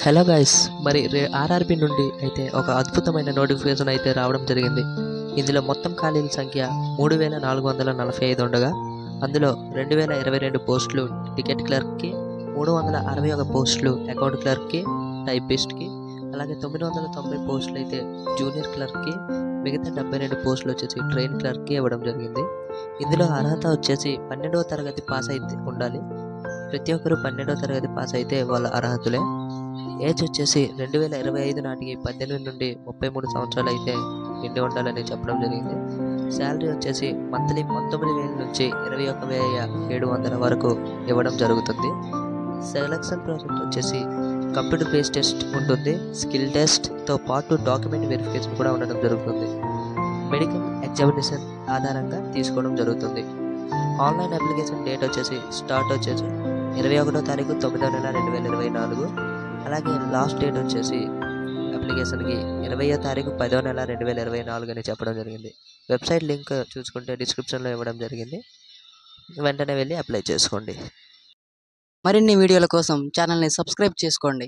Hello guys, మరి RRB నుండి అయితే ఒక అద్భుతమైన నోటిఫికేషన్ అయితే రావడం జరిగింది. ఇందులో మొత్తం ఖాళీల సంఖ్య 3445 ఉండగా, అందులో 2022 పోస్టులు టికెట్ క్లర్క్కి, 361 పోస్టులు అకౌంట్ క్లర్క్కి, టైపిస్ట్కి, అలాగే 990 పోస్టులు అయితే జూనియర్ క్లర్క్కి, మిగతా 72 పోస్టులు వచ్చేసి ట్రైన్ క్లర్క్కి ఇవ్వడం జరిగింది. ఇందులో అర్హత వచ్చేసి 12వ తరగతి పాస్ అయితే ఉండాలి. ప్రతి ఒక్కరూ 12వ తరగతి పాస్ అయితే వాళ్ళ అర్హతులే. ఏజ్ వచ్చేసి 2025 నాటికి 18 నుండి 33 సంవత్సరాలు అయితే నిండి ఉండాలని చెప్పడం జరిగింది. శాలరీ వచ్చేసి మంత్లీ 19,000 నుంచి 21,700 వరకు ఇవ్వడం జరుగుతుంది. సెలక్షన్ ప్రాసెస్ వచ్చేసి కంప్యూటర్ బేస్డ్ టెస్ట్ ఉంటుంది. స్కిల్ టెస్ట్తో పాటు డాక్యుమెంట్ వెరిఫికేషన్ కూడా ఉండడం జరుగుతుంది. మెడికల్ ఎగ్జామినేషన్ ఆధారంగా తీసుకోవడం జరుగుతుంది. ఆన్లైన్ అప్లికేషన్ డేట్ వచ్చేసి స్టార్ట్ వచ్చేసి 21వ తారీఖు 9వ నెల 2024. అలాగే లాస్ట్ డేట్ వచ్చేసి అప్లికేషన్కి 20వ తారీఖు 10వ నెల 2024 అని చెప్పడం జరిగింది. వెబ్సైట్ లింక్ చూసుకుంటే డిస్క్రిప్షన్లో ఇవ్వడం జరిగింది. వెంటనే వెళ్ళి అప్లై చేసుకోండి. మరిన్ని వీడియోల కోసం ఛానల్ని సబ్స్క్రైబ్ చేసుకోండి.